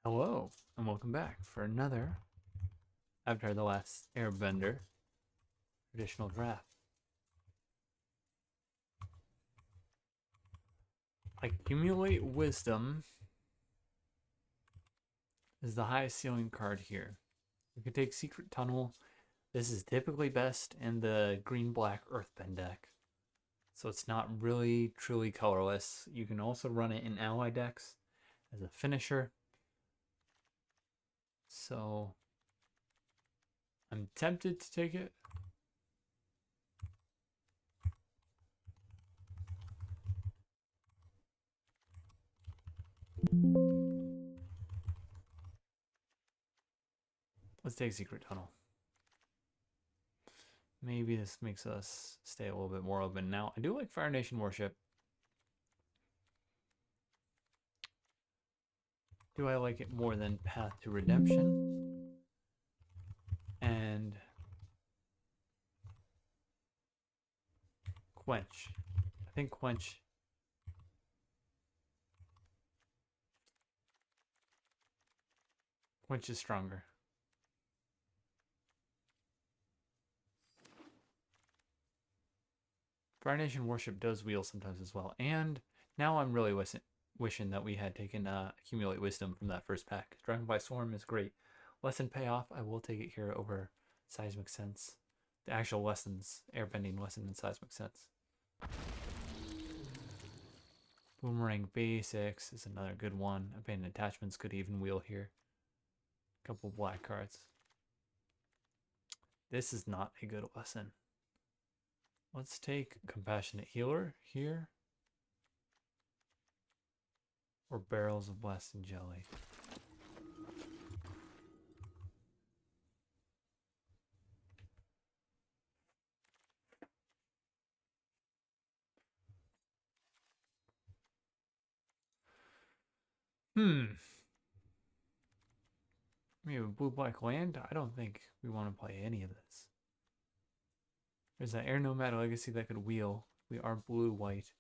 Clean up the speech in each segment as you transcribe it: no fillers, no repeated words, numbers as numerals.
Hello, and welcome back for another, after the last Airbender, traditional draft. Accumulate Wisdom is the highest ceiling card here. You can take Secret Tunnel. This is typically best in the green-black Earthbend deck, so it's not really truly colorless. You can also run it in ally decks as a finisher. So I'm tempted to take it. Let's take Secret Tunnel. Maybe this makes us stay a little bit more open. Now, I do like Fire Nation Worship. Do I like it more than Path to Redemption? And Quench. I think Quench is stronger. Fire Nation Worship does wheel sometimes as well. And now I'm really wishing that we had taken Accumulate Wisdom from that first pack. Driving by Swarm is great. Lesson payoff, I will take it here over Seismic Sense. The actual lessons, airbending lesson in Seismic Sense. Boomerang Basics is another good one. Abandoned Attachments could even wheel here. Couple black cards. This is not a good lesson. Let's take Compassionate Healer here. Or Barrels of Blasting Jelly. We have a blue-black land. I don't think we want to play any of this. There's an Air Nomad Legacy that could wheel. We are blue-white.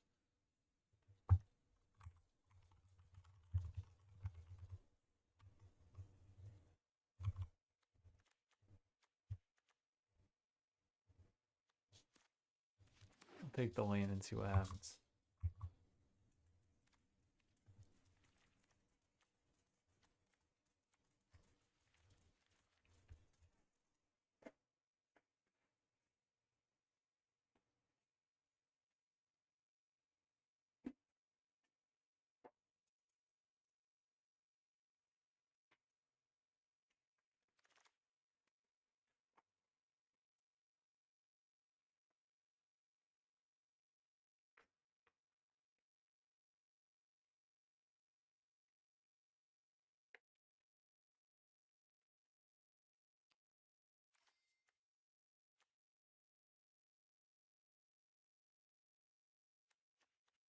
I'll take the land and see what happens.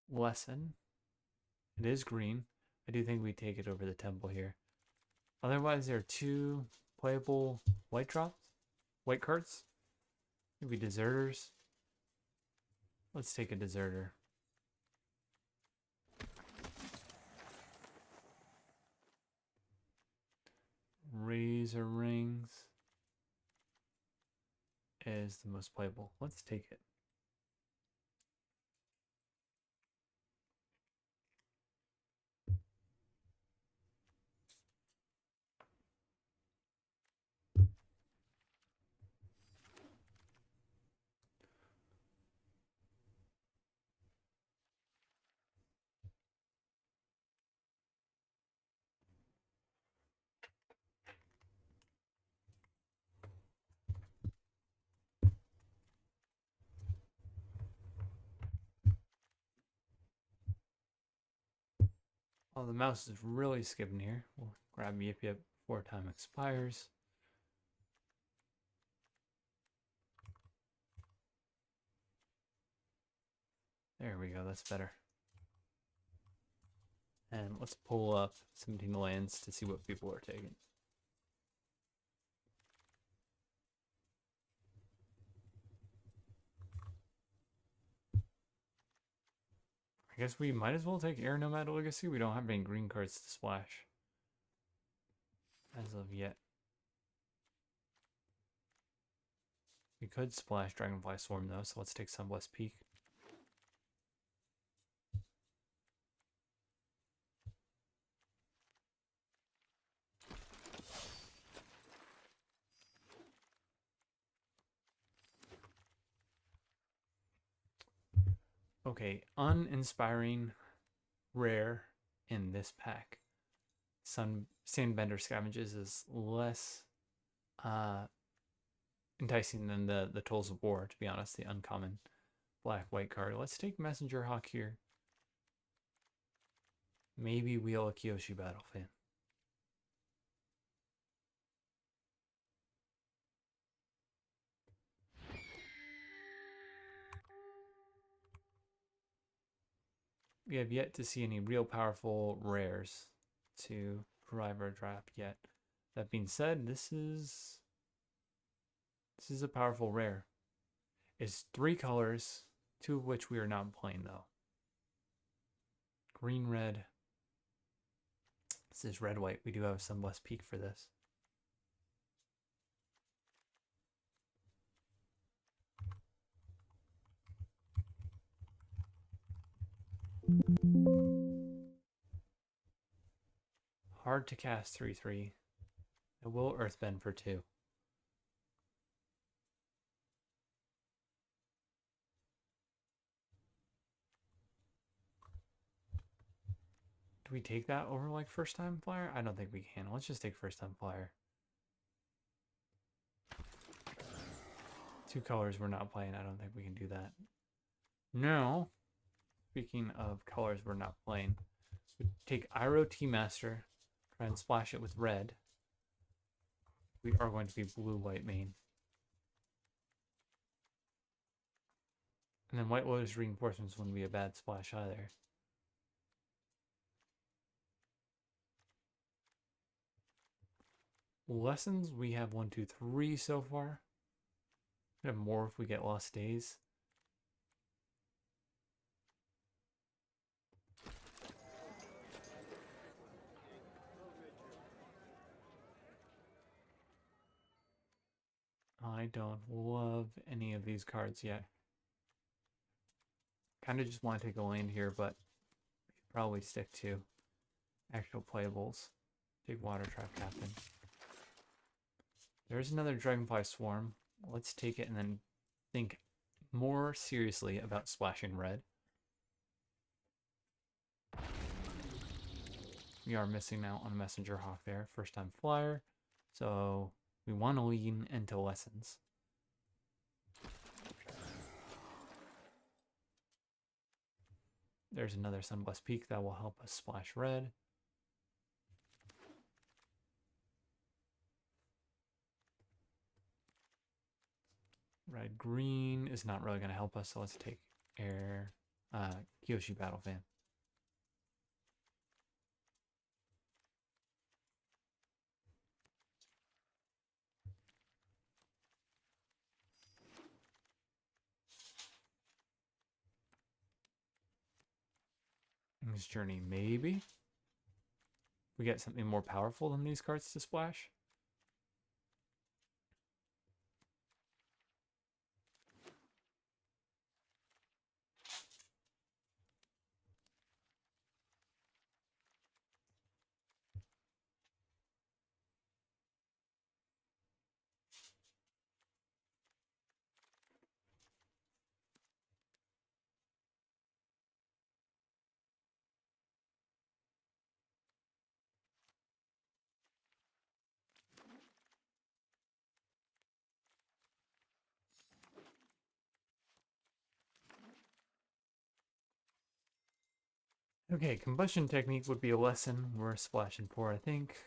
Lesson. It is green. I do think we take it over the temple here. Otherwise, there are two playable white drops, white cards. Maybe deserters. Let's take a deserter. Razor Rings is the most playable. Let's take it. Oh, the mouse is really skipping here. We'll grab Yip Yip before time expires. There we go, that's better. And let's pull up 17 lands to see what people are taking. I guess we might as well take Air Nomad Legacy. We don't have any green cards to splash. as of yet. We could splash Dragonfly Swarm though, so let's take Sunblessed Peak. Okay, uninspiring rare in this pack. Sandbender Scavenges is less enticing than the Tools of War, to be honest, the uncommon black-white card. Let's take Messenger Hawk here. Maybe wheel a Kyoshi Battle Fan. We have yet to see any real powerful rares to drive our draft yet. That being said, this is a powerful rare. It's 3 colors, 2 of which we are not playing though. Green, red. This is red, white. We do have some Sunblessed Peak for this. Hard to cast 3/3. It will Earthbend for 2. Do we take that over like first time flyer? I don't think we can. Let's just take first time flyer. 2 colors we're not playing. I don't think we can do that. No. Speaking of colors we're not playing, we take Iroh Tea Master, try and splash it with red. We are going to be blue-white main. And then White Lotus Reinforcements wouldn't be a bad splash either. Lessons, we have 1, 2, 3 so far. We have more if we get Lost Days. I don't love any of these cards yet. Kind of just want to take a land here, but probably stick to actual playables. Take Water Trap Captain. There's another Dragonfly Swarm. Let's take it and then think more seriously about splashing red. We are missing out on Messenger Hawk there. First time flyer. So we want to lean into lessons. There's another Sunblessed Peak that will help us splash red. Red green is not really going to help us, so let's take air Kyoshi Battle Fan. King's Journey, maybe. We get something more powerful than these cards to splash. Okay, Combustion Technique would be a lesson. We're splashing 4, I think.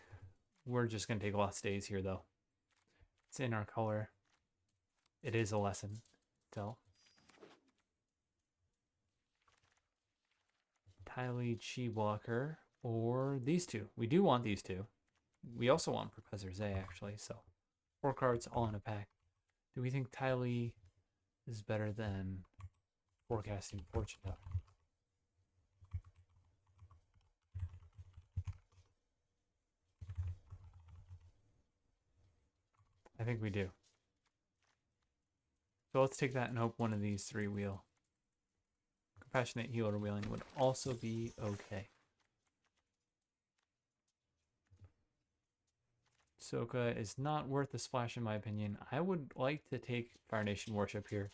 We're just going to take Lost Days here, though. It's in our color. It is a lesson. So, Tylee Chi Blocker, or these 2. We do want these 2. We also want Professor Zay, actually. So, 4 cards all in a pack. Do we think Tylee is better than Forecasting Fortune? I think we do. So let's take that and hope one of these 3 wheel. Compassionate healer wheeling would also be okay. Soka is not worth the splash in my opinion. I would like to take Fire Nation Worship here.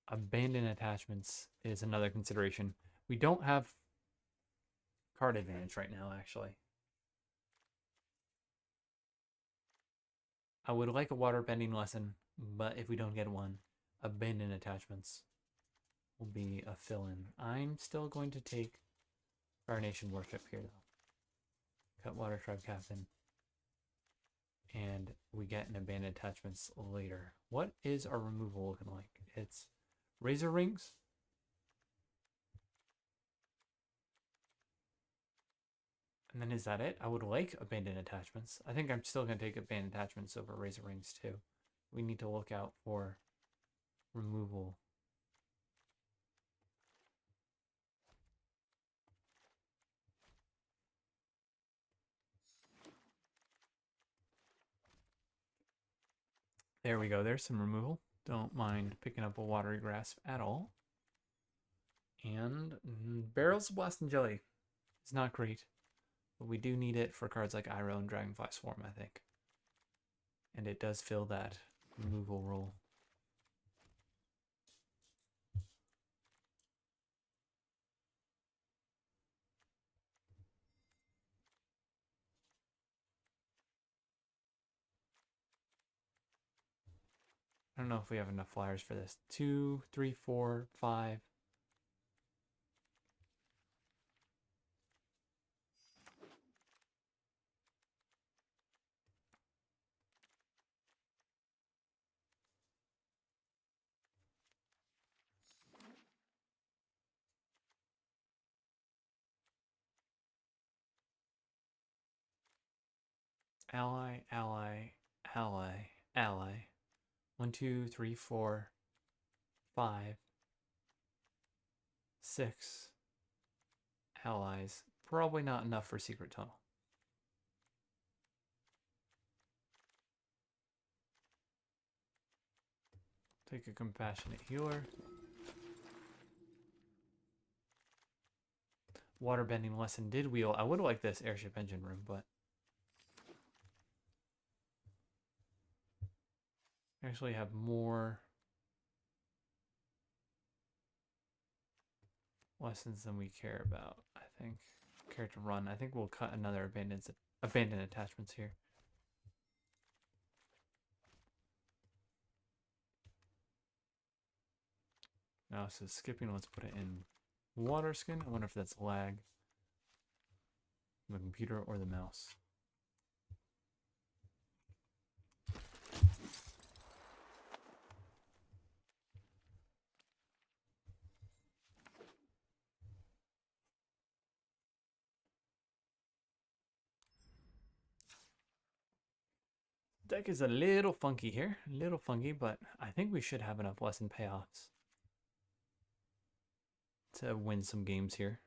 Abandon attachments is another consideration. We don't have card advantage right now, actually. I would like a water bending lesson, but if we don't get one, abandon attachments will be a fill-in. I'm still going to take Fire Nation Worship here, though. Cut Water Tribe Captain. And we get an abandoned attachments later. What is our removal looking like? It's Razor Rings. And then is that it? I would like abandoned attachments. I think I'm still going to take abandoned attachments over Razor Rings too. We need to look out for removal. There we go. There's some removal. Don't mind picking up a Watery Grasp at all. And Barrels of Blast and Jelly is not great, but we do need it for cards like Iroh and Dragonfly Swarm, I think. And it does fill that removal role. I don't know if we have enough flyers for this. 2, 3, 4, 5. Ally, ally, ally, ally. 1, 2, 3, 4, 5, 6 allies. Probably not enough for Secret Tunnel. Take a Compassionate Healer. Waterbending Lesson did wheel. I would like this Airship Engine room, but I actually have more lessons than we care about, I think. Care to run. I think we'll cut another abandoned attachments here. Now, so skipping, let's put it in Water Skin. I wonder if that's lag. The computer or the mouse. Deck is a little funky here. A little funky, but I think we should have enough lesson payoffs to win some games here.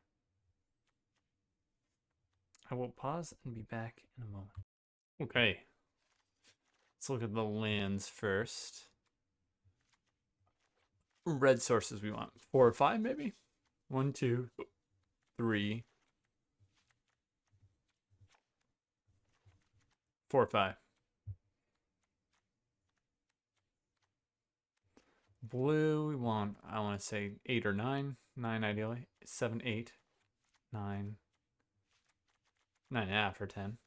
I will pause and be back in a moment. Okay. Let's look at the lands first. Red sources we want. 4 or 5 maybe? 1, 2, 3, 4 or 5. Blue we want, I want to say 8 or 9. 9 ideally. 7, 8, 9. 9.5 or 10.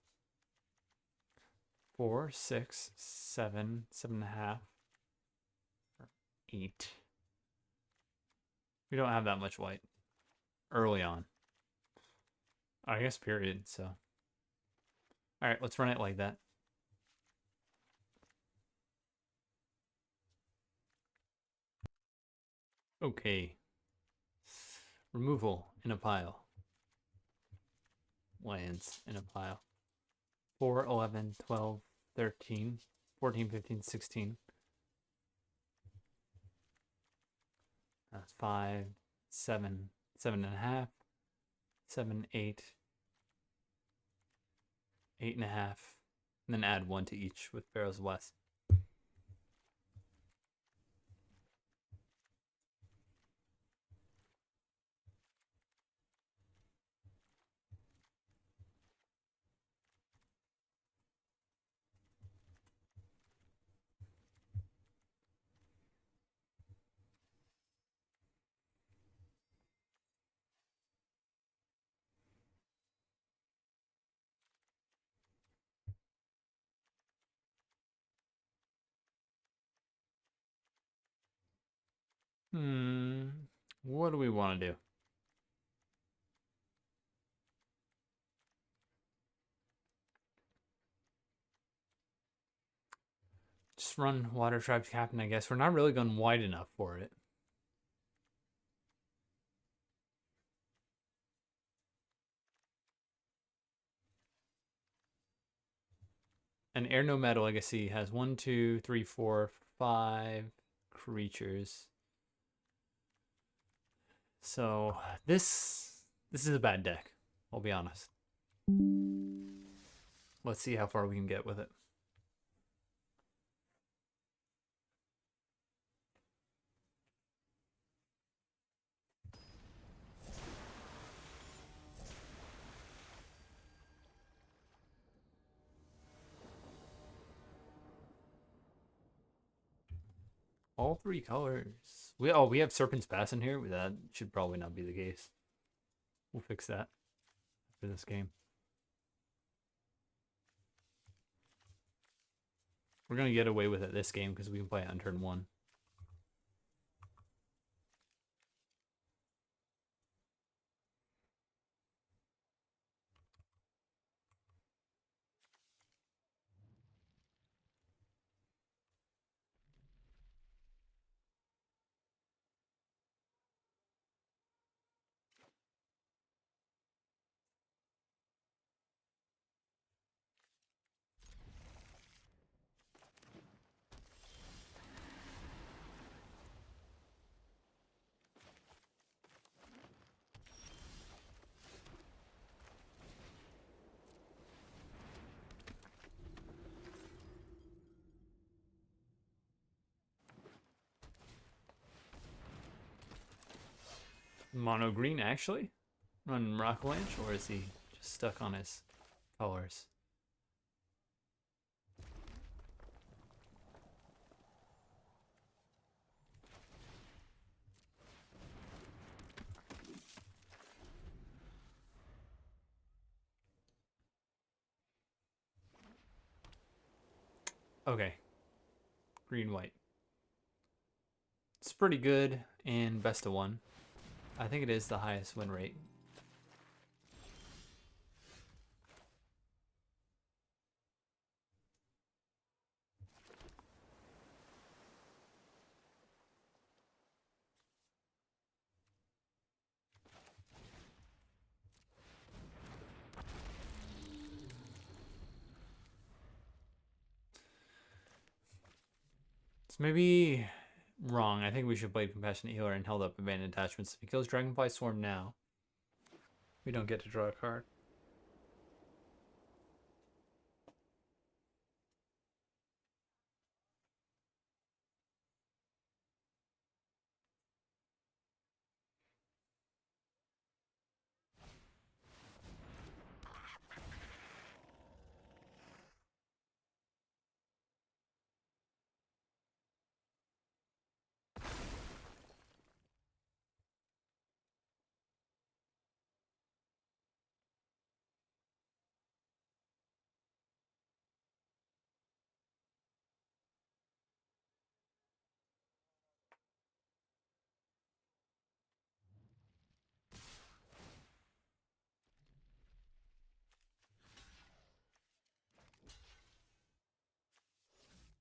4, 6, 7, 7.5, 8. We don't have that much white early on. I guess period, so. Alright, let's run it like that. Okay. Removal in a pile. Lands in a pile. 4, 11, 12, 13, 14, 15, 16. That's 5, 7, 7.5, 7, 8, 8.5, And then add 1 to each with Pharaoh's West. What do we want to do? Just run Water Tribe's Captain, I guess. We're not really going wide enough for it. And Air Nomad Legacy has 1, 2, 3, 4, 5 creatures. So this is a bad deck. I'll be honest. Let's see how far we can get with it. All 3 colors. We have Serpent's Pass in here. That should probably not be the case. We'll fix that for this game. We're gonna get away with it this game because we can play it on turn 1. Mono green actually run Rock Avalanche, or is he just stuck on his colors? Okay, green white. It's pretty good in best of 1. I think it is the highest win rate. It's maybe wrong. I think we should play Compassionate Healer and held up Abandoned Attachments. If he kills Dragonfly Swarm now, we don't get to draw a card.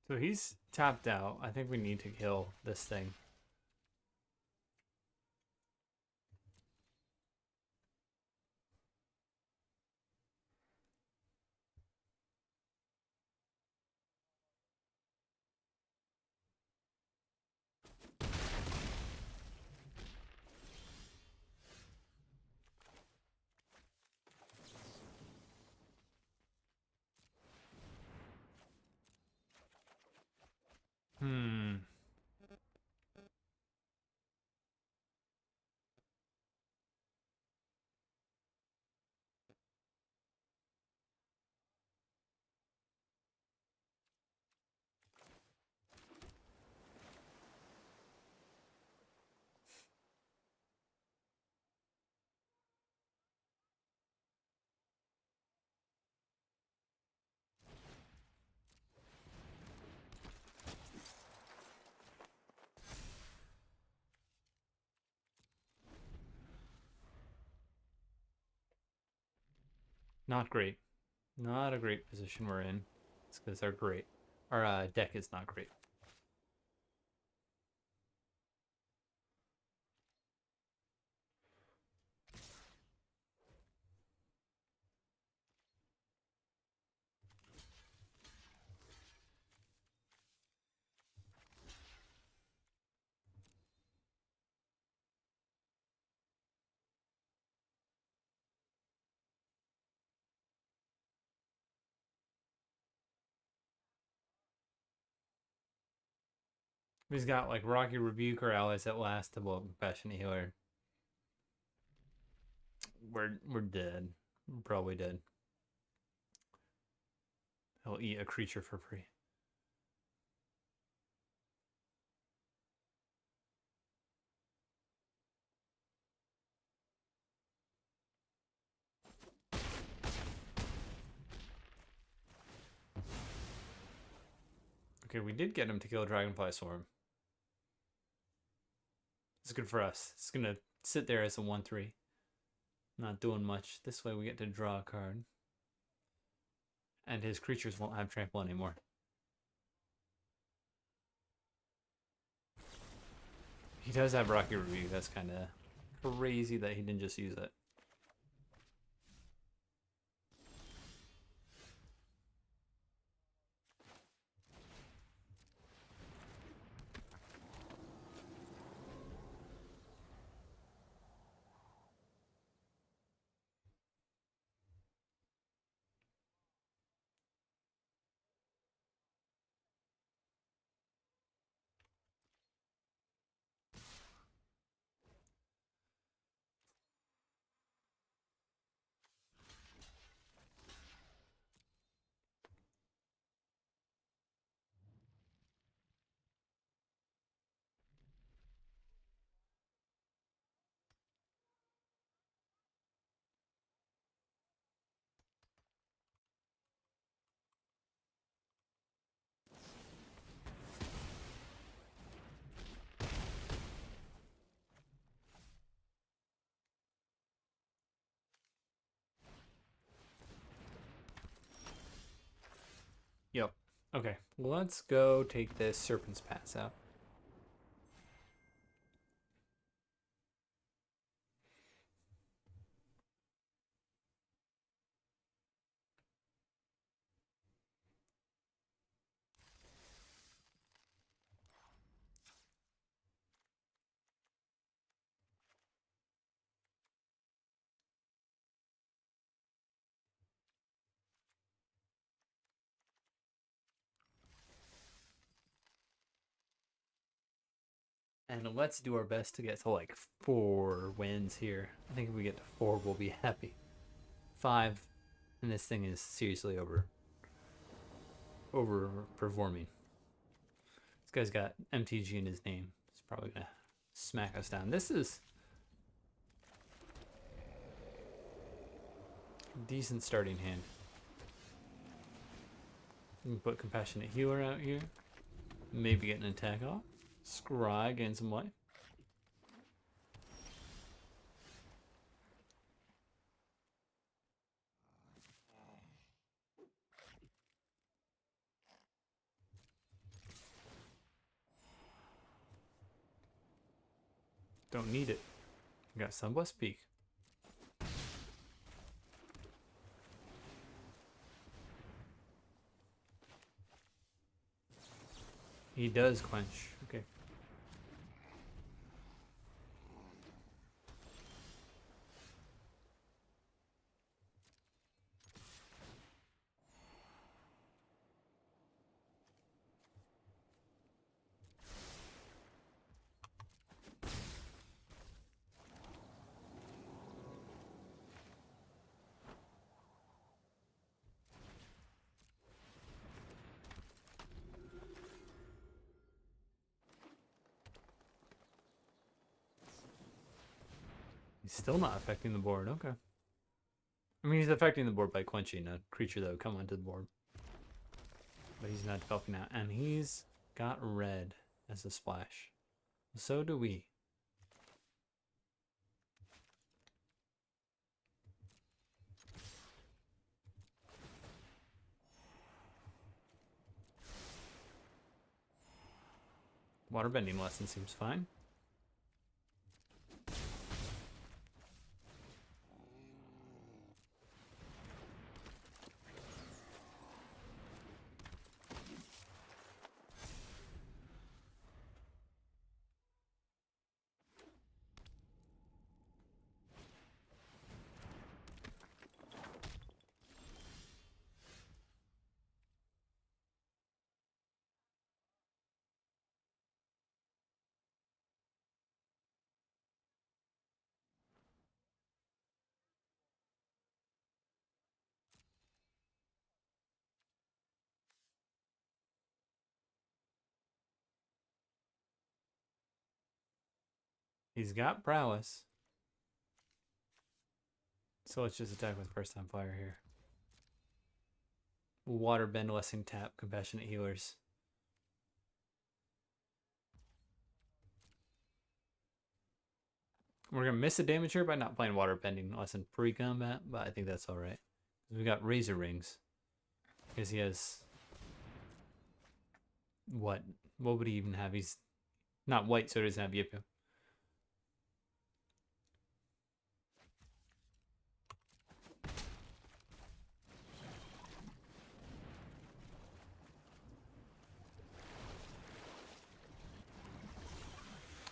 So he's tapped out. I think we need to kill this thing. Not great. Not a great position we're in. It's because our deck is not great. He's got like Rocky Rebuke or allies that last to blow Compassionate Healer. We're dead. We're probably dead. He'll eat a creature for free. Okay, we did get him to kill Dragonfly Swarm. It's good for us. It's gonna sit there as a 1/3. Not doing much. This way we get to draw a card. And his creatures won't have trample anymore. He does have Rocky Review. That's kind of crazy that he didn't just use it. Yep. Okay, let's go take this Serpent's Pass out. And let's do our best to get to like 4 wins here. I think if we get to 4, we'll be happy. 5, and this thing is seriously overperforming. This guy's got MTG in his name. He's probably gonna smack us down. This is a decent starting hand. You can put Compassionate Healer out here. Maybe get an attack off. Scry, gain some life. Don't need it. We got Sunblessed Peak. He does quench. Okay. He's still not affecting the board. Okay. I mean, he's affecting the board by quenching a creature that would come onto the board. But he's not developing out. And he's got red as a splash. So do we. Waterbending lesson seems fine. He's got prowess. So let's just attack with first time fire here. Waterbend lesson tap, compassionate healers. We're gonna miss the damage here by not playing waterbending lesson pre-combat, but I think that's alright. We got razor rings. Because he has what would he even have? He's not white, so he doesn't have Yipu.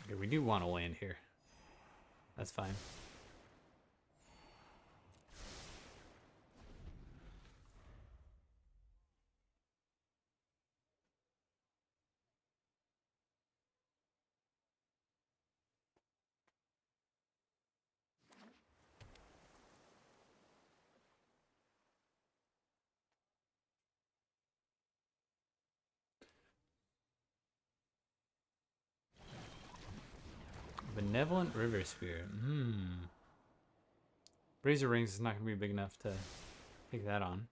Okay, we do want to land here. That's fine. Benevolent River Spirit. Razor Rings is not going to be big enough to take that on.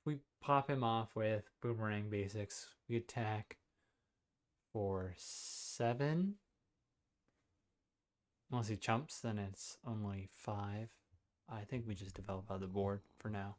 We pop him off with Boomerang Basics. We attack for 7. Unless he chumps, then it's only 5. I think we just develop out of the board for now.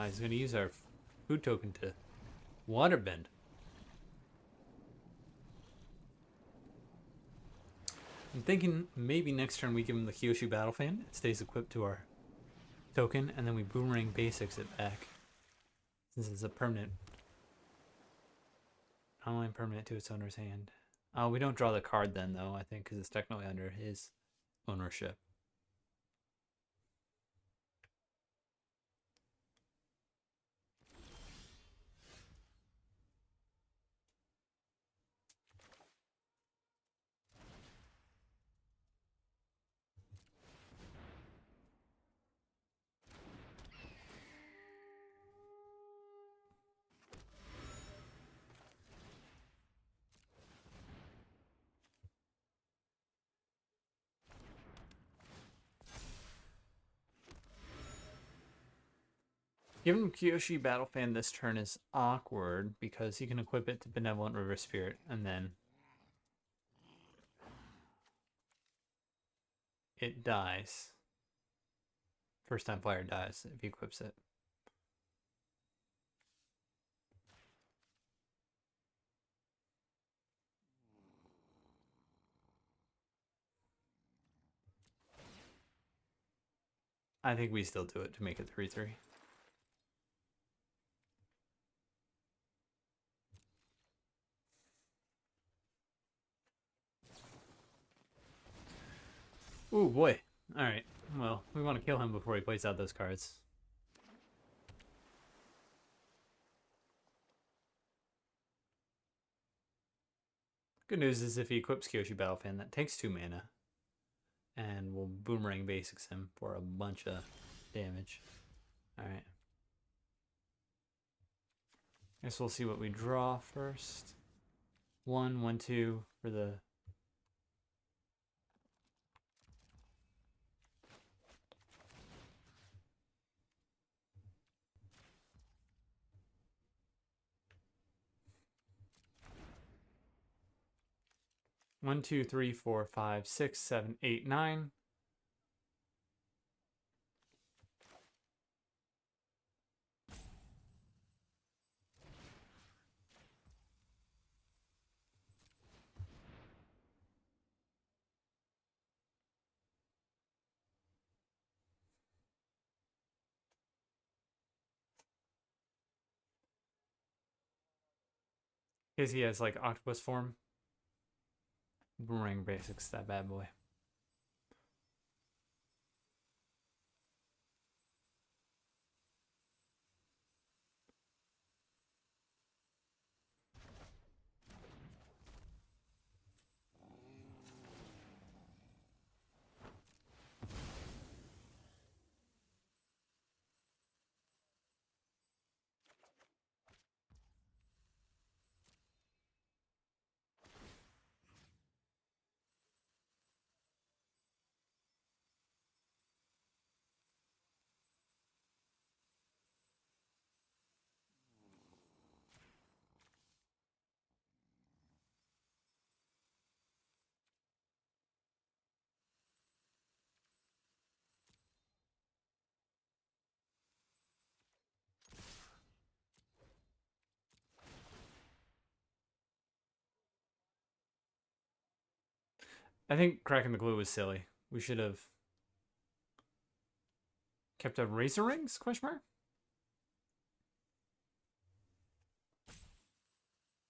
He's going to use our food token to waterbend. I'm thinking maybe next turn we give him the Kyoshu Battle Fan. It stays equipped to our token, and then we Boomerang Basics it back. Since it's a permanent. Online permanent to its owner's hand. We don't draw the card then, though, I think, because it's technically under his ownership. Giving him Kyoshi Battle Fan this turn is awkward because he can equip it to Benevolent River Spirit and then it dies. First time player dies if he equips it. I think we still do it to make it 3-3. Ooh, boy. Alright. Well, we want to kill him before he plays out those cards. Good news is if he equips Kyoshi Battle Fan, that takes 2 mana. And we'll Boomerang Basics him for a bunch of damage. Alright. Guess we'll see what we draw first. 1, 1, 2 for the... One, two, three, four, five, 6, 7, 8, 9. Because he has like octopus form. Boomerang Basics, that bad boy. I think cracking the glue was silly. We should have kept a Razor Rings? Question mark?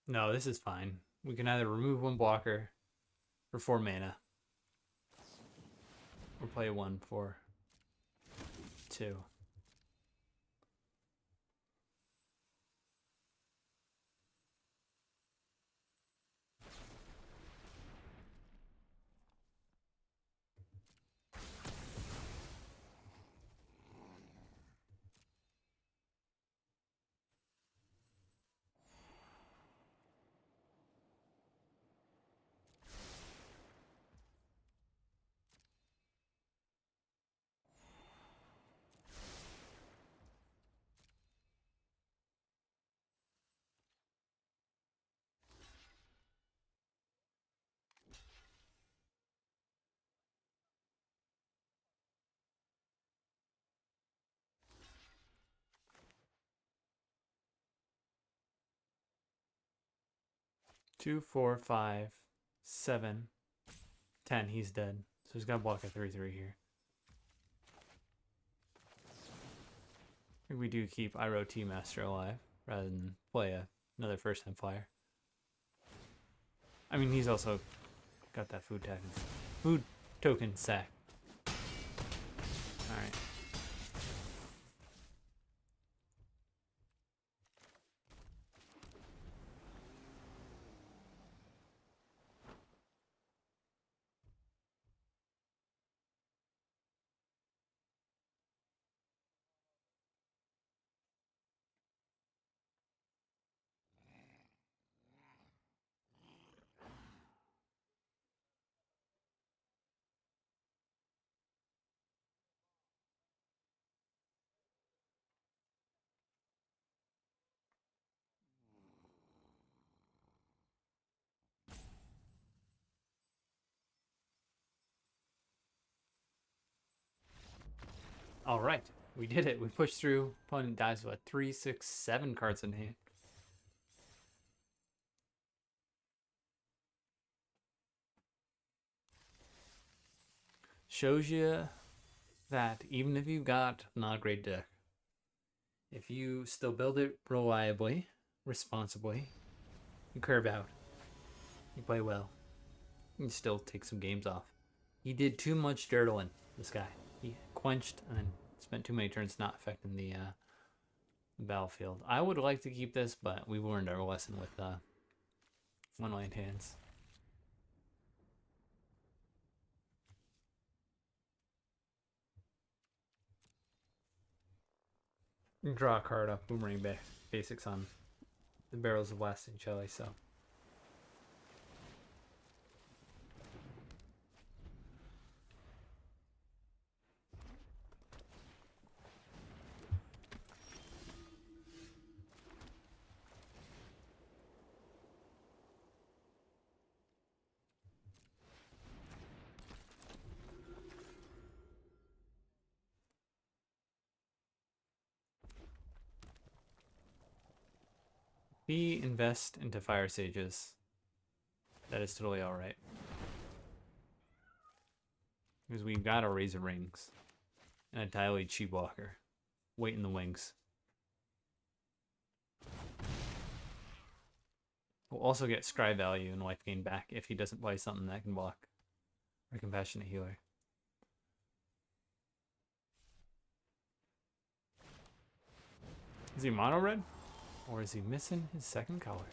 No, this is fine. We can either remove 1 blocker for 4 mana, or play 1 for 2. Two, 4, 5, 7, 10. He's dead. So he's got to block a 3/3 here. I think we do keep Iroh T Master alive rather than play another first time flyer. I mean, he's also got that food token sack. Alright. All right, we did it. We pushed through. Opponent dies with 3, 6, 7 cards in hand. Shows you that even if you've got not a great deck, if you still build it reliably, responsibly, you curve out, you play well, you can still take some games off. He did too much dirtling, this guy. He quenched and then spent too many turns not affecting the battlefield. I would like to keep this, but we learned our lesson with 1 land hands. Draw a card off Boomerang Basics on the Barrels of Blasting Jelly, so. We invest into Fire Sages. That is totally alright. Because we've got our Razor Rings and a TLA Chi Walker. Wait in the wings. We'll also get Scry value and life gain back if he doesn't play something that can block. Or Compassionate Healer. Is he mono red? Or is he missing his second color?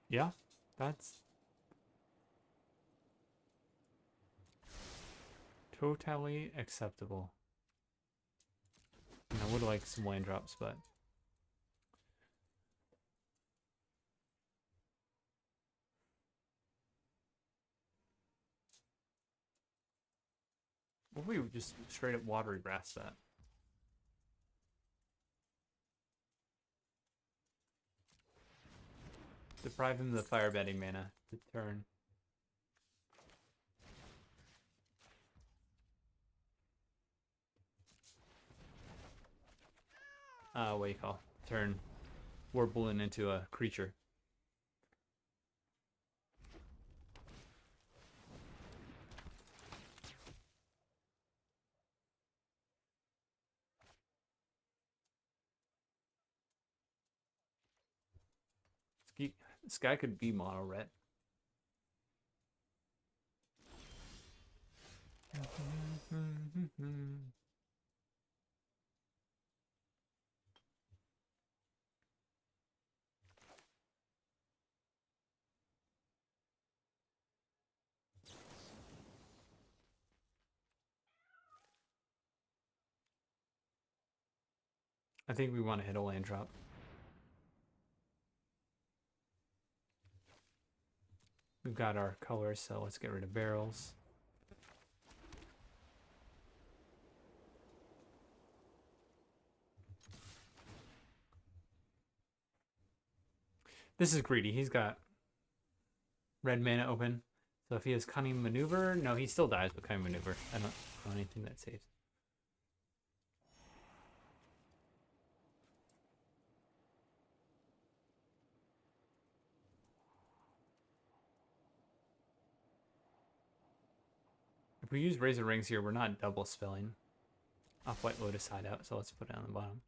Yeah, that's totally acceptable. And I would like some land drops, but what if we just straight up watery brass that? Deprive him of the fire betting mana to turn. What do you call? Turn Warbulin into a creature. This guy could be mono red. I think we want to hit a land drop. We've got our colors, so let's get rid of barrels. This is greedy. He's got red mana open. So if he has Cunning Maneuver, no, he still dies with Cunning Maneuver. I don't know anything that saves. If we use Razor Rings here, we're not double spelling Off-White Lotus Hideout, so let's put it on the bottom.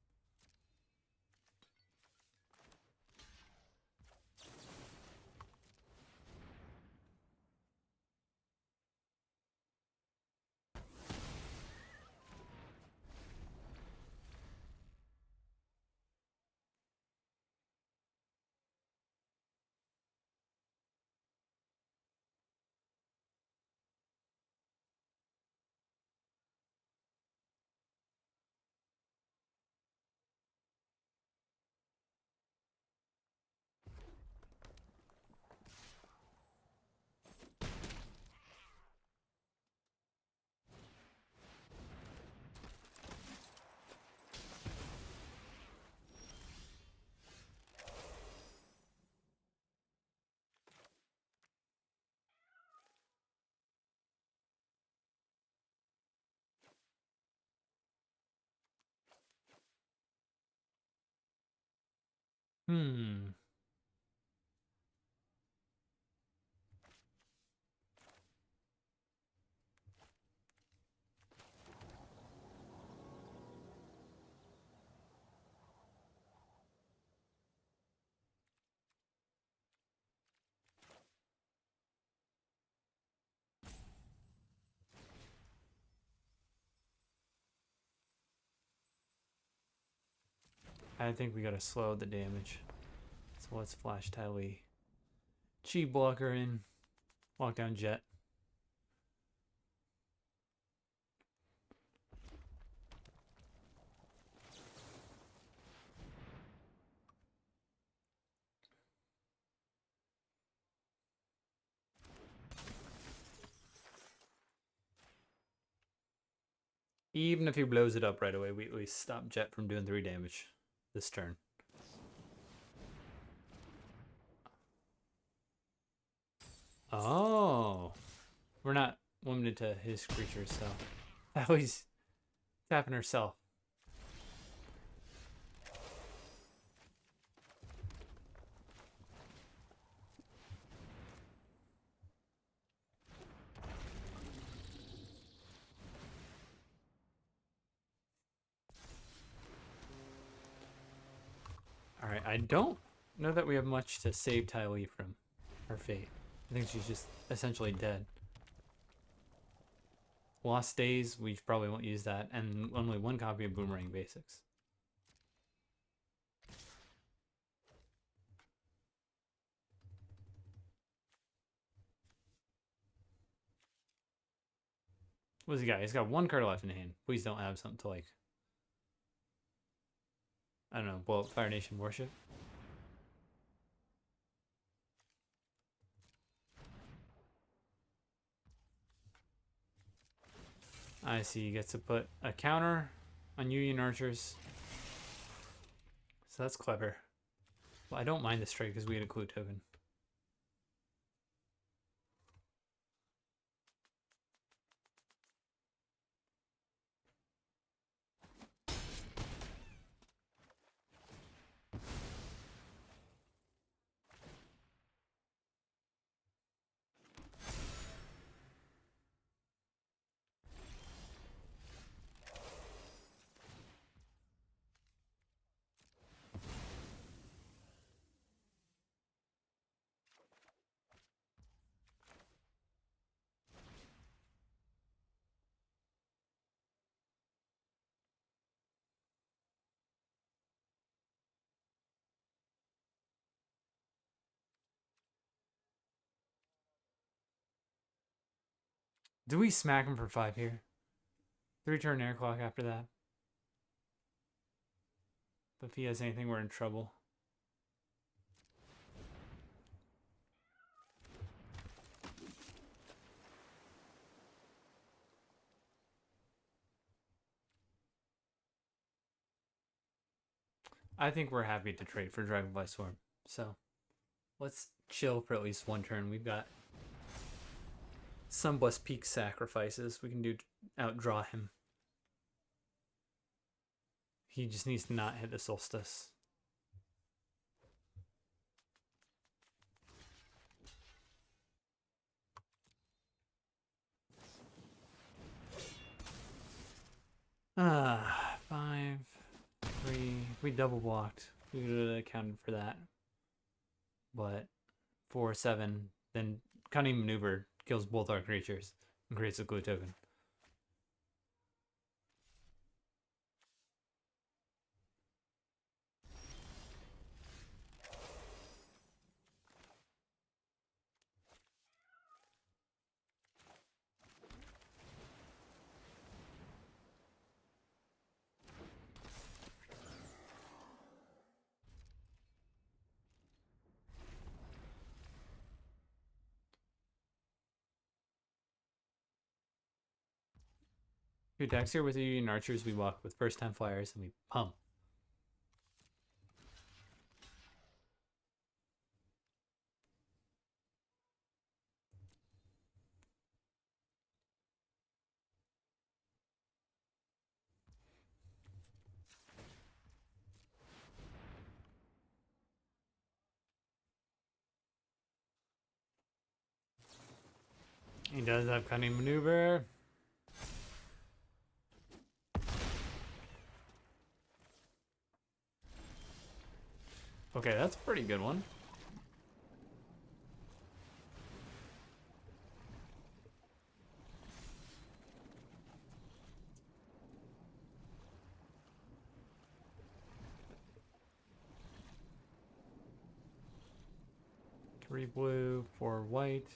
I think we gotta slow the damage. So let's flash Tally Chi Blocker in. Lockdown Jet. Even if he blows it up right away, we stop Jet from doing 3 damage this turn. Oh. We're not limited to his creatures, so that was tapping herself. Alright, I don't know that we have much to save TLA from her fate. I think she's just essentially dead. Lost Days, we probably won't use that, and only 1 copy of Boomerang Basics. What's he got? He's got 1 card left in hand. Please don't have something to, like, I don't know, blow up Fire Nation Warship. I see, he gets to put a counter on Union Archers. So that's clever. Well, I don't mind the strike because we had a clue token. Do we smack him for 5 here? 3-turn air clock after that. But if he has anything, we're in trouble. I think we're happy to trade for Dragonfly Swarm. So let's chill for at least 1 turn. We've got Sunblessed Peak sacrifices we can do to outdraw him. He just needs to not hit the Solstice. Ah, 5, 3. We double blocked. We would have accounted for that. But 4, 7. Then Cunning Maneuver kills both our creatures and creates a glue token. Who attacks here with Union Archers, we walk with first time flyers and we pump. He does have Cunning Maneuver. Okay, that's a pretty good one. Three blue, 4 white.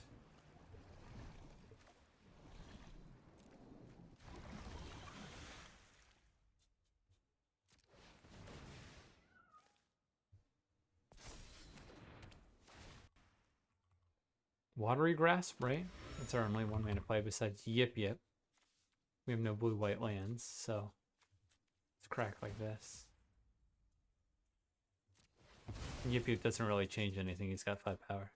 Watery Grasp, right? That's our only 1 mana play besides Yip Yip. We have no blue-white lands, so it's cracked like this. Yip Yip doesn't really change anything. He's got 5 power.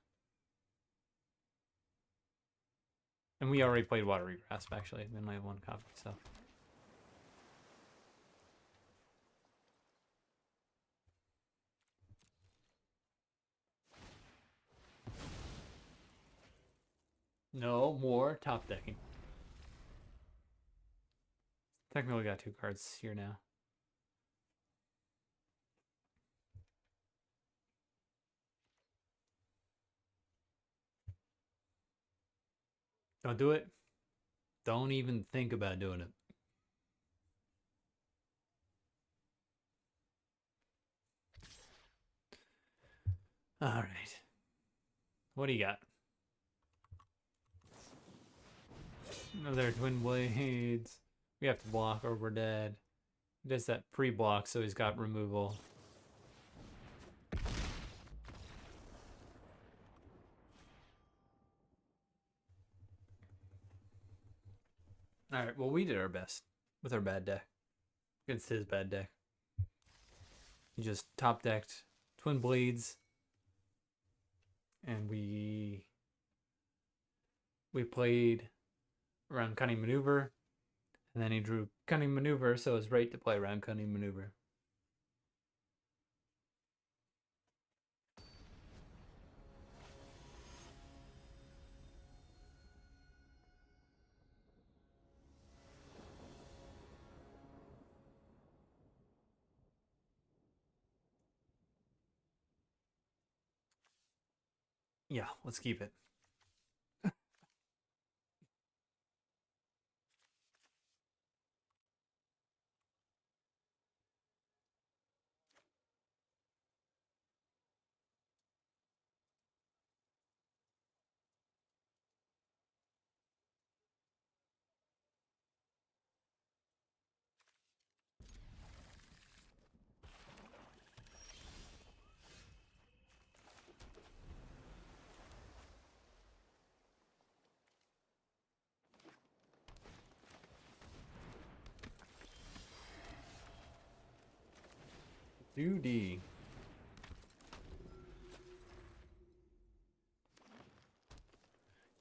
And we already played Watery Grasp, actually, in my 1 copy, so. No more top decking. Technically got 2 cards here now. Don't do it. Don't even think about doing it. All right. What do you got? Another Twin Blades. We have to block or we're dead. He does that pre-block, so he's got removal. Alright, well, we did our best with our bad deck. Against his bad deck. He just top decked Twin Blades. And we played around Cunning Maneuver. And then he drew Cunning Maneuver, so it was right to play around Cunning Maneuver. Yeah, let's keep it. Duty.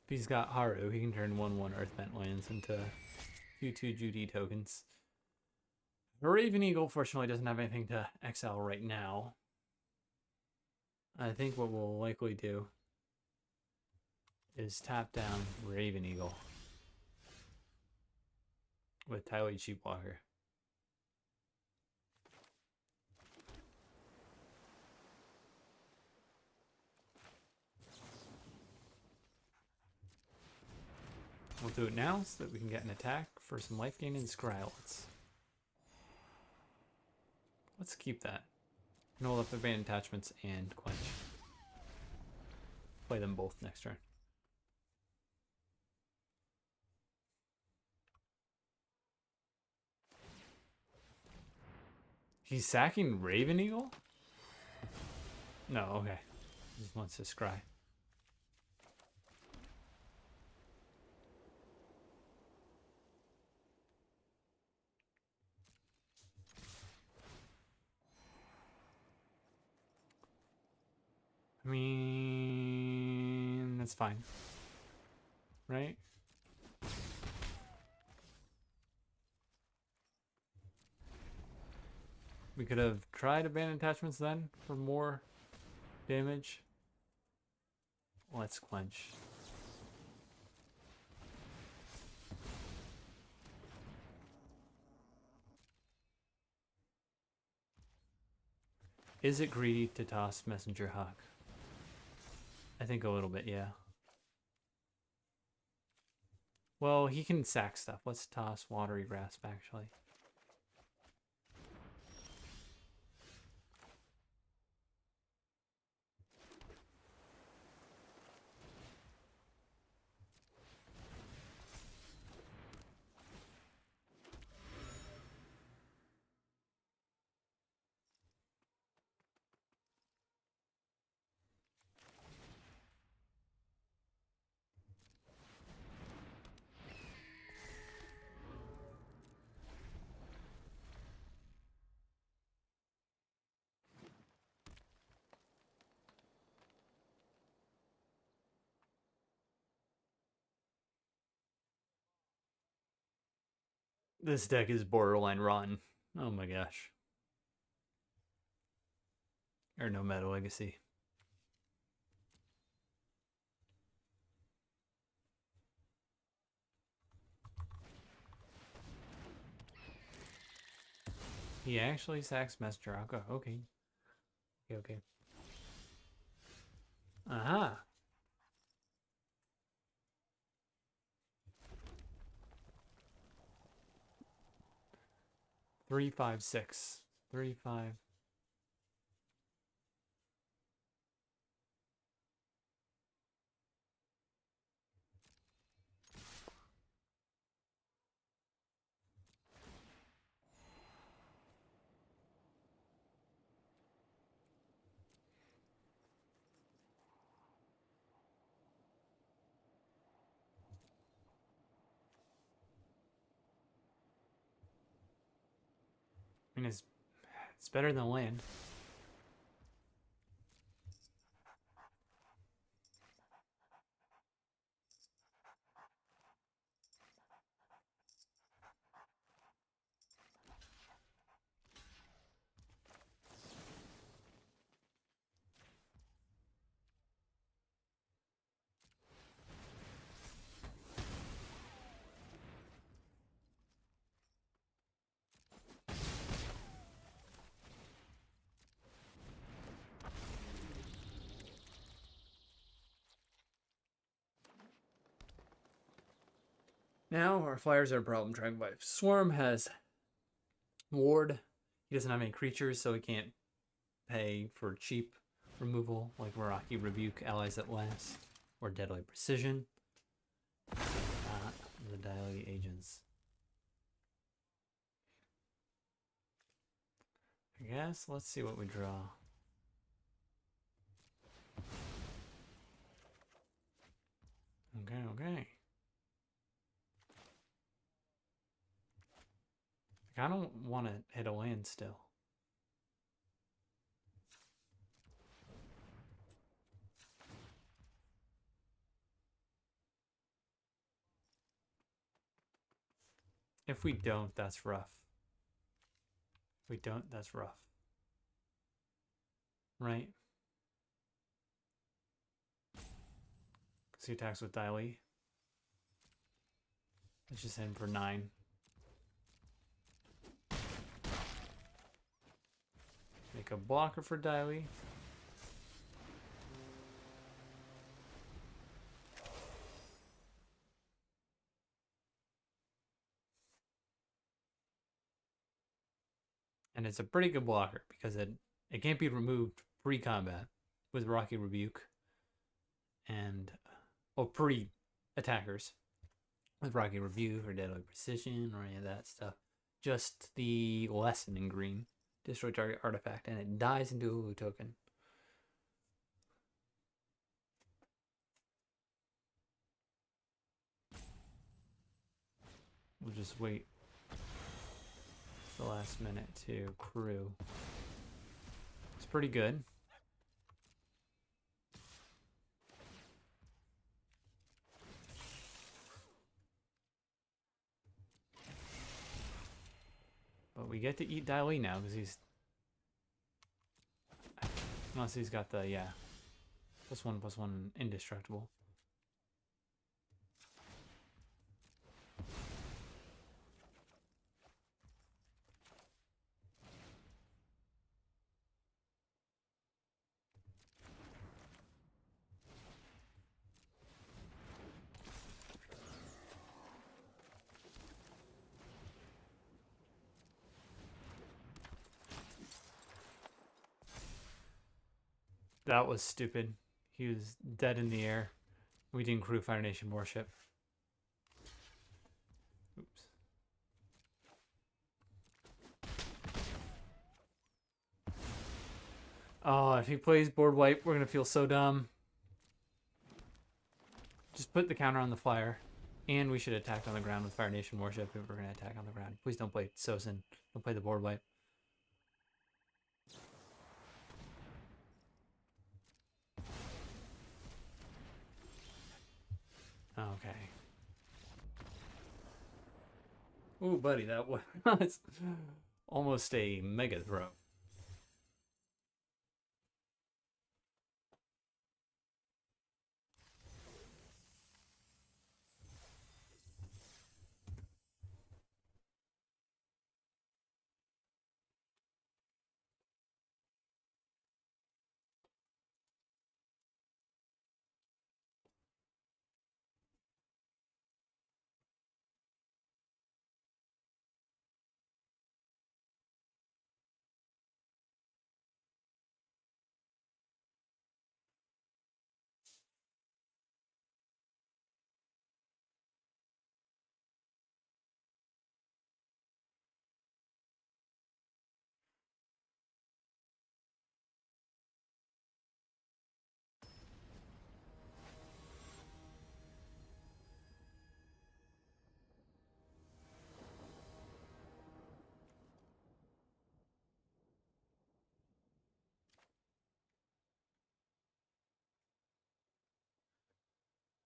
If he's got Haru, he can turn 1/1 Earthbent lands into 2/2 Judy tokens. Raven Eagle, fortunately, doesn't have anything to exile right now. I think what we'll likely do is tap down Raven Eagle with TLA Sheepwalker. We'll do it now so that we can get an attack for some life gain and scry. Let's keep that. And hold up Abandoned Attachments and Quench. Play them both next turn. He's sacking Raven Eagle? No, okay. He just wants to scry. I mean, that's fine. Right? We could have tried Abandoned Attachments then for more damage. Let's Quench. Is it greedy to toss Messenger Hawk? I think a little bit, yeah. Well, he can sack stuff. Let's toss Watery Grasp, actually. This deck is borderline rotten. Oh my gosh. Or no Meta Legacy. He actually sacks Messenger Aqua. Okay. Okay. Aha. 356. 3-5. I mean, it's better than land. Now our flyers are a problem. Dragonfly Swarm has Ward. He doesn't have any creatures, so he can't pay for cheap removal like Meraki Rebuke, Allies that Last, or Deadly Precision. Not the Daily Agents. I guess let's see what we draw. Okay. I don't want to hit a land still. If we don't, that's rough. If we don't, that's rough. Right? Because he attacks with Daily. Let's just hit him for 9. Make a blocker for Daily. And it's a pretty good blocker because it can't be removed pre-combat with Rocky Rebuke and pre-attackers with Rocky Rebuke or Deadly Precision or any of that stuff. Just the lesson in green. Destroy target artifact and it dies into a Hulu token. We'll just wait the last minute to crew. It's pretty good. But we get to eat Daily now because he's... Unless he's got the, yeah. +1/+1 indestructible. That was stupid. He was dead in the air. We didn't crew Fire Nation Warship. Oops. Oh, if he plays board wipe, we're going to feel so dumb. Just put the counter on the flyer. And we should attack on the ground with Fire Nation Warship if we're going to attack on the ground. Please don't play Sosin. Don't play the board wipe. Okay. Ooh, buddy, that was almost a mega throw.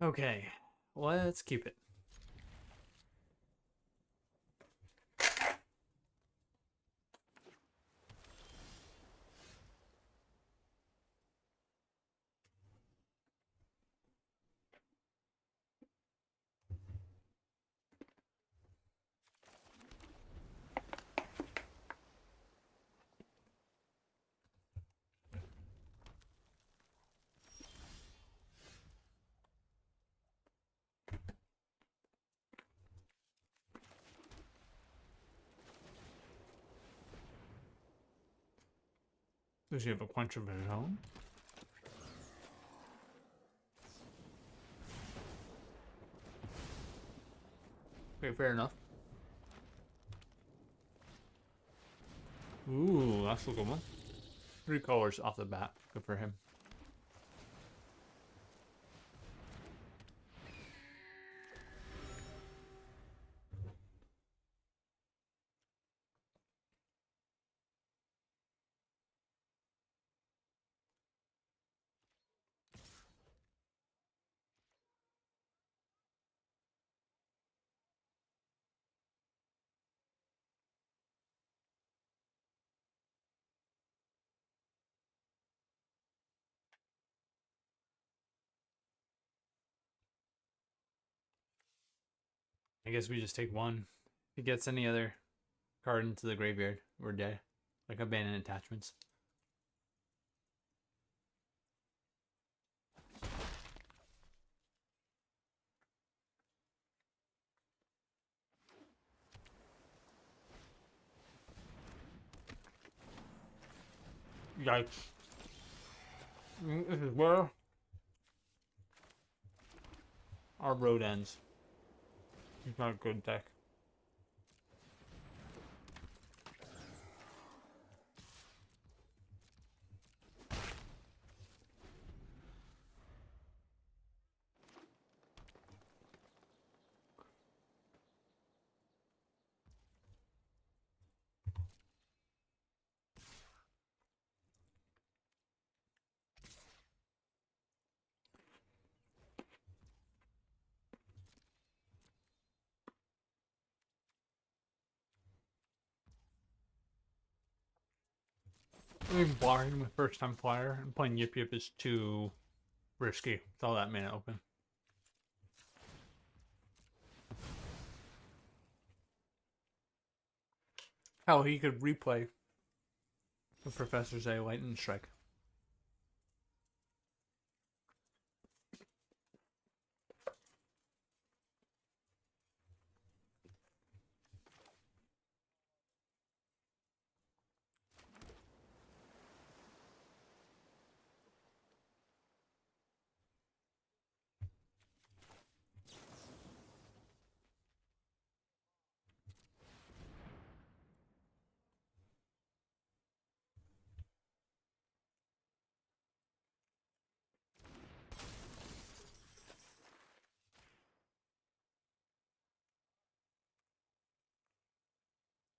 Okay, let's keep it. Does he have a bunch of his own? Okay, fair enough. Ooh, that's a good one. 3 colors off the bat. Good for him. I guess we just take one. If he gets any other card into the graveyard, we're dead. Like abandoned attachments. Yikes. This is where our road ends. It's not a good deck. I mean, blocking with first time flyer and playing Yip Yip is too risky with all that mana open. Hell, he could replay the Professor's A Lightning Strike.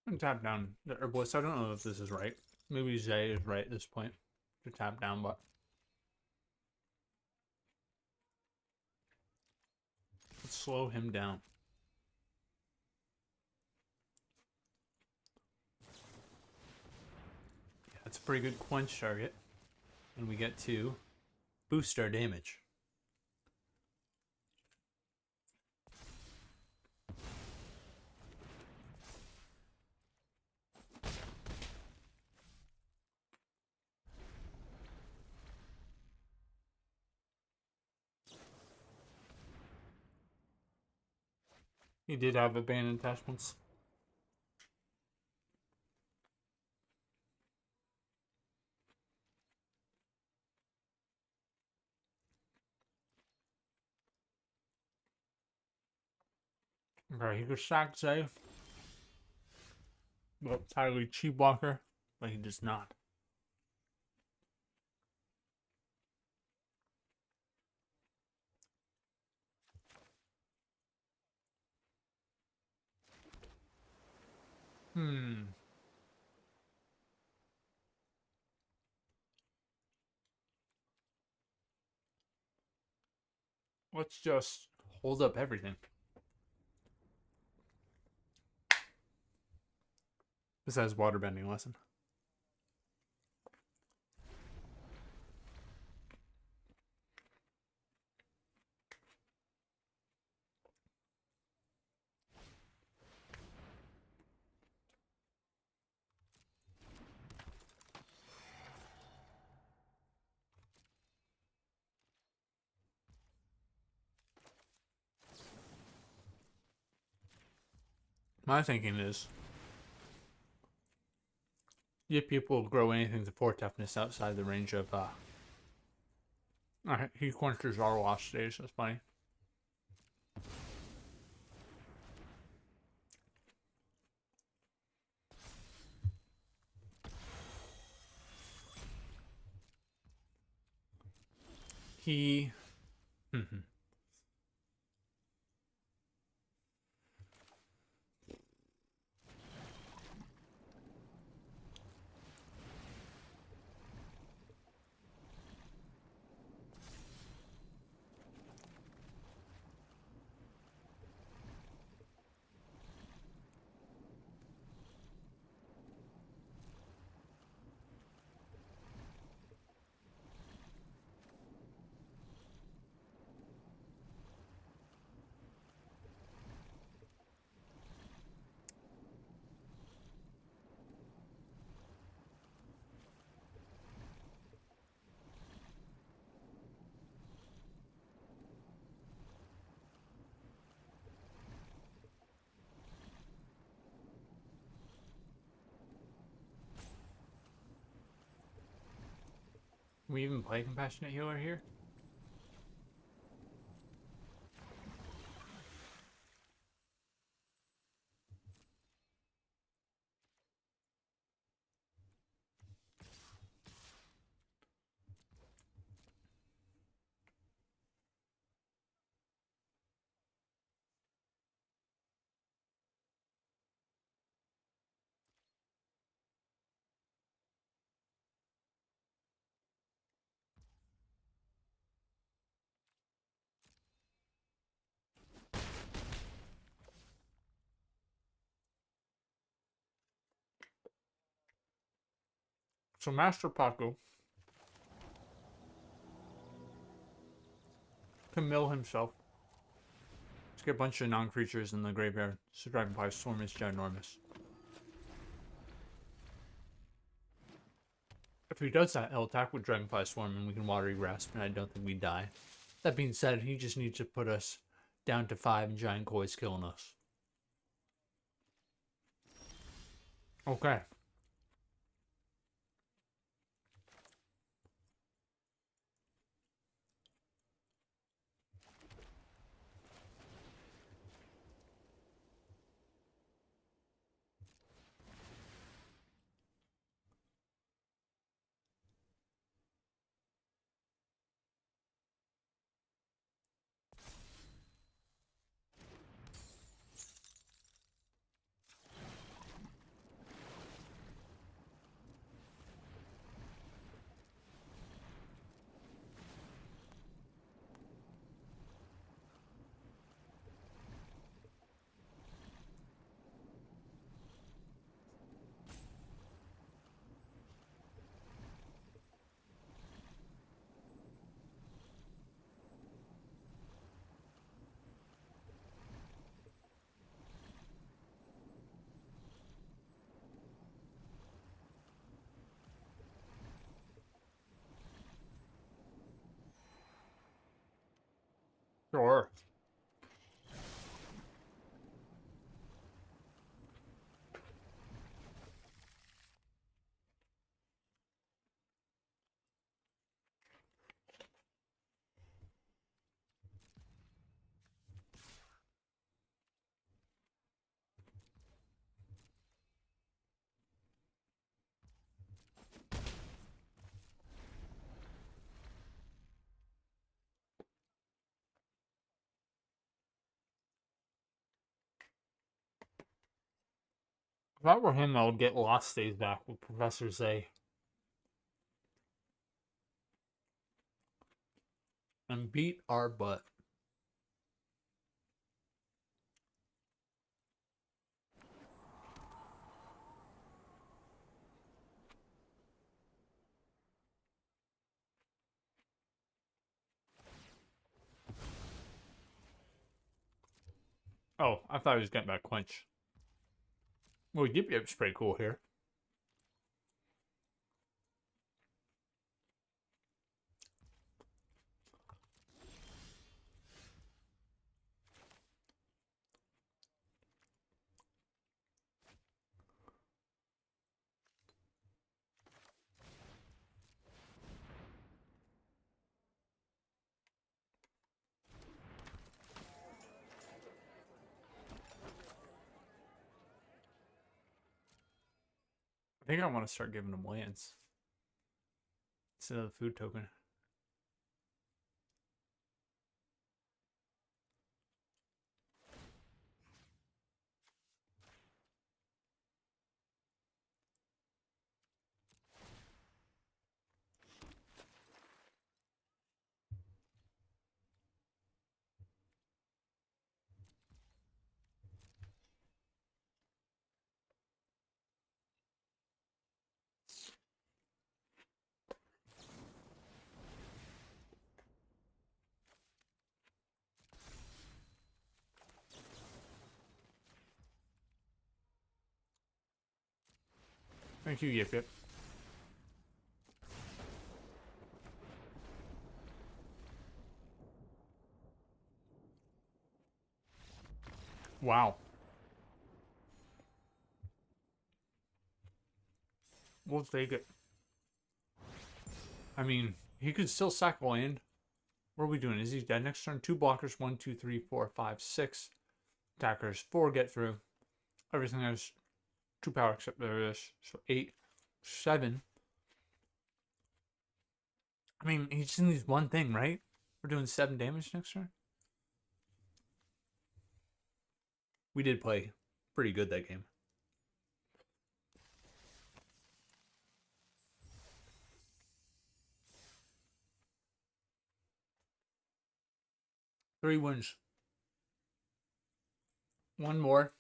And tap down the Herbalist. I don't know if this is right. Maybe Zay is right at this point to tap down, but let's slow him down. That's a pretty good quench target. And we get to boost our damage. He did have abandoned attachments. Okay, he could stack save. But highly cheap walker, but he does not. Let's just hold up everything. Besides waterbending lesson. My thinking is, if people grow anything to 4 toughness outside the range of, alright, he quenches our lost stage, that's funny. He... Can we even play Compassionate Healer here? So Master Paco can mill himself. Let's get a bunch of non-creatures in the graveyard. So Dragonfly Swarm is ginormous. If he does that, he'll attack with Dragonfly Swarm and we can Watery Grasp, and I don't think we die. That being said, he just needs to put us down to 5 and Giant Koi's killing us. Okay. Sure. If I were him, I would get Lost Days back with Professor Zay and beat our butt. Oh, I thought he was getting back quench. Well, Yip Yip's pretty cool here. I think I want to start giving him lands instead of the food token. Thank you, Yip Yip. Wow. We'll take it. I mean, he could still sack land. What are we doing? Is he dead next turn? 2 blockers. 1, 2, 3, 4, 5, 6 attackers. 4 get through. Everything has 2 power except there is. So 8, 7. I mean, he just needs one thing, right? We're doing 7 damage next turn. We did play pretty good that game. Three wins. One more.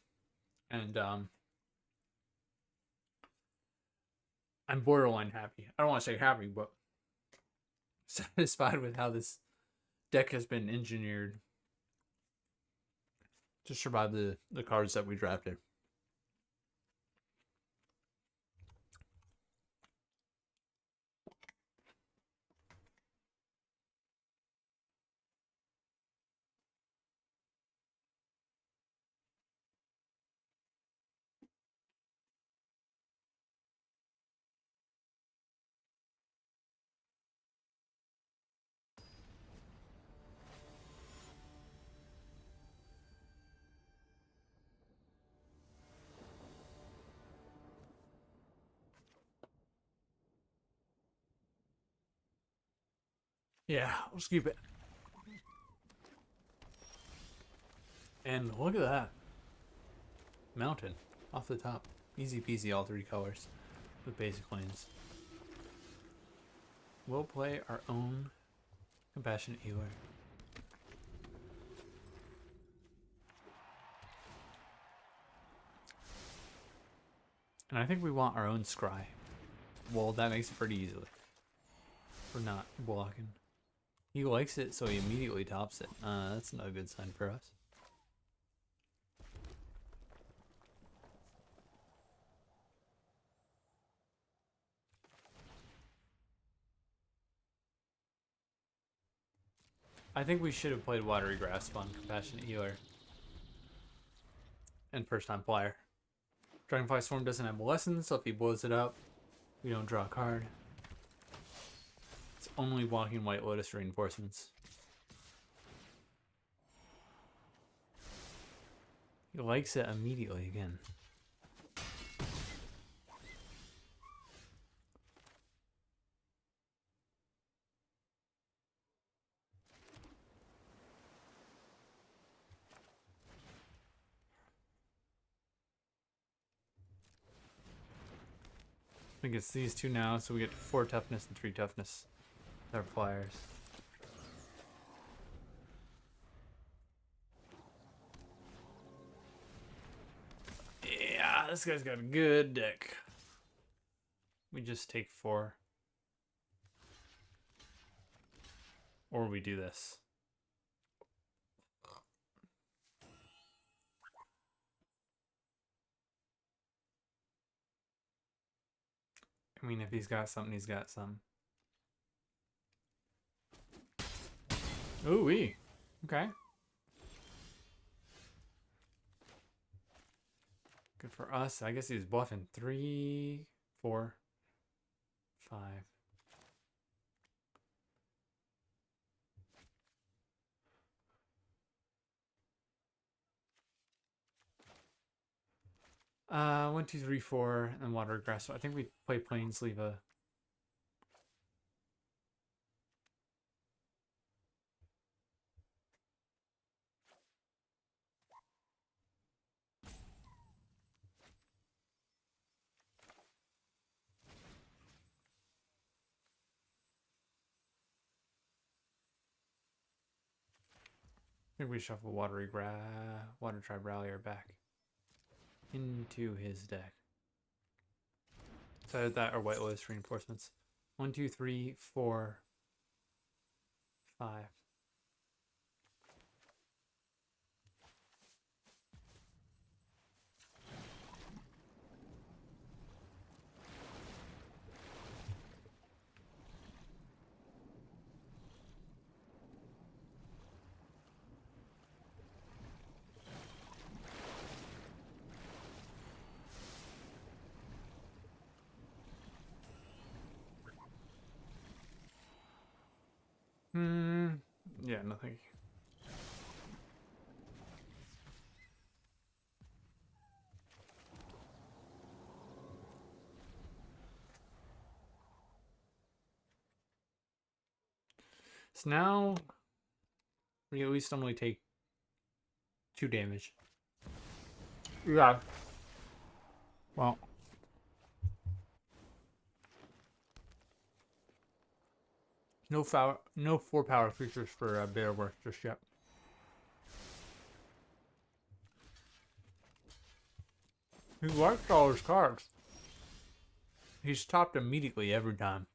And I'm borderline happy. I don't want to say happy, but satisfied with how this deck has been engineered to survive the cards that we drafted. Yeah, let's keep it. And look at that. Mountain off the top. Easy peasy, all 3 colors with basic lands. We'll play our own Compassionate Healer. And I think we want our own Scry. Well, that makes it pretty easily. We're not blocking. He likes it, so he immediately tops it. That's not a good sign for us. I think we should have played Watery Grasp on Compassionate Healer and First Time Flyer. Dragonfly Swarm doesn't have Lessons, so if he blows it up, we don't draw a card. It's only Walking White Lotus reinforcements. He likes it immediately again. I think it's these two now, so we get 4 toughness and 3 toughness. They're flyers. Yeah, this guy's got a good deck. We just take 4. Or we do this. I mean, if he's got something, he's got some. Ooh-wee. Okay. Good for us. I guess he was bluffing 3, 4, 5. One, two, three, 4, and Water Grass. So I think we play Plains, leave a. I think we shuffle Water Tribe Rallier back into his deck. So that or White Lotus reinforcements. 1, 2, 3, 4, 5. Yeah, nothing. So now we at least only take 2 damage. Yeah. Well. No 4 power creatures for Beowulf just yet. He likes all his cards. He's topped immediately every time.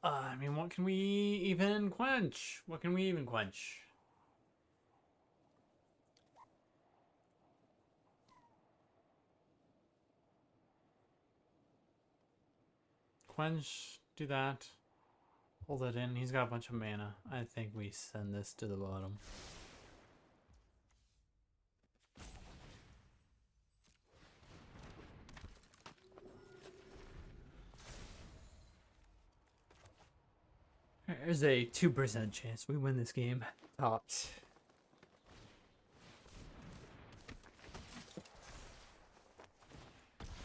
I mean, what can we even quench? What can we even quench? Quench, do that. Hold it in. He's got a bunch of mana. I think we send this to the bottom. There's a 2% chance we win this game. Tops.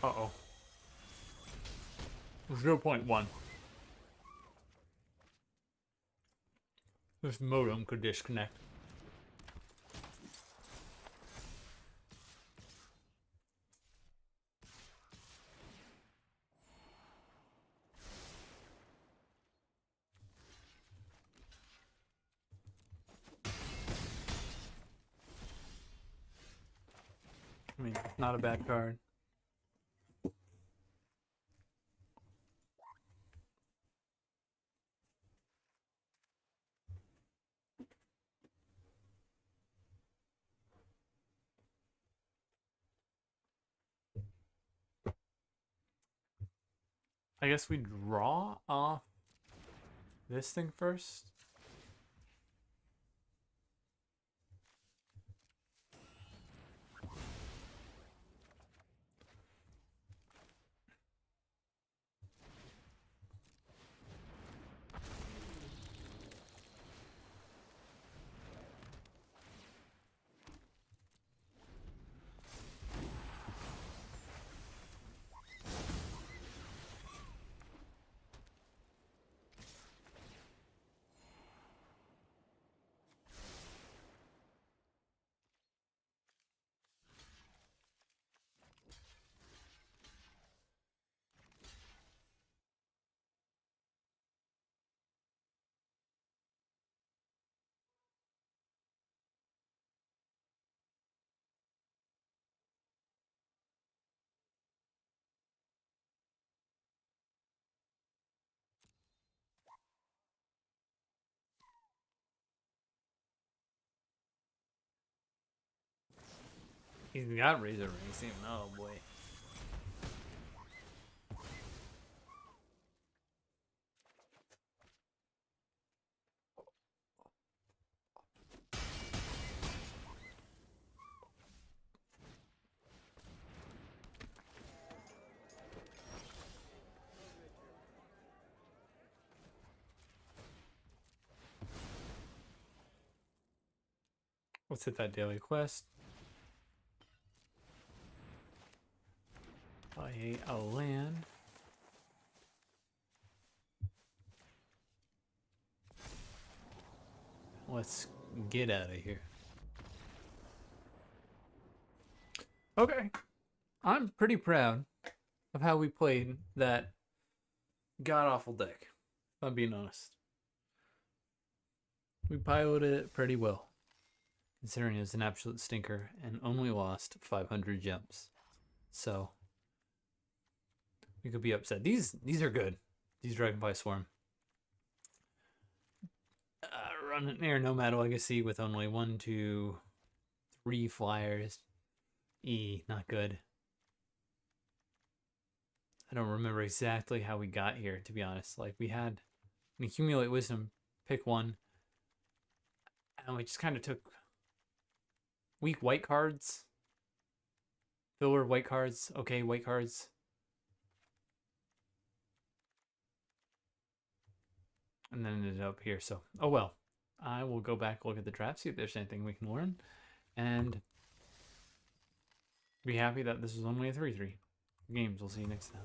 Uh-oh. 0.1. This modem could disconnect. I mean, not a bad card. I guess we draw off this thing first. He's got Razor Rings. Oh boy. Let's hit that daily quest. Buy a land. Let's get out of here. Okay. I'm pretty proud of how we played that god-awful deck, if I'm being honest. We piloted it pretty well, considering it was an absolute stinker and only lost 500 gems. So, we could be upset. These are good. These Dragonfly Swarm. Run an Air Nomad Legacy with only 1, 2, 3 flyers. Not good. I don't remember exactly how we got here, to be honest. Like, we had an Accumulate Wisdom, pick one, and we just kind of took weak white cards. Filler white cards. Okay, white cards. And then ended up here. So, oh well. I will go back, look at the draft, see if there's anything we can learn, and be happy that this was only a 3-3. Games. We'll see you next time.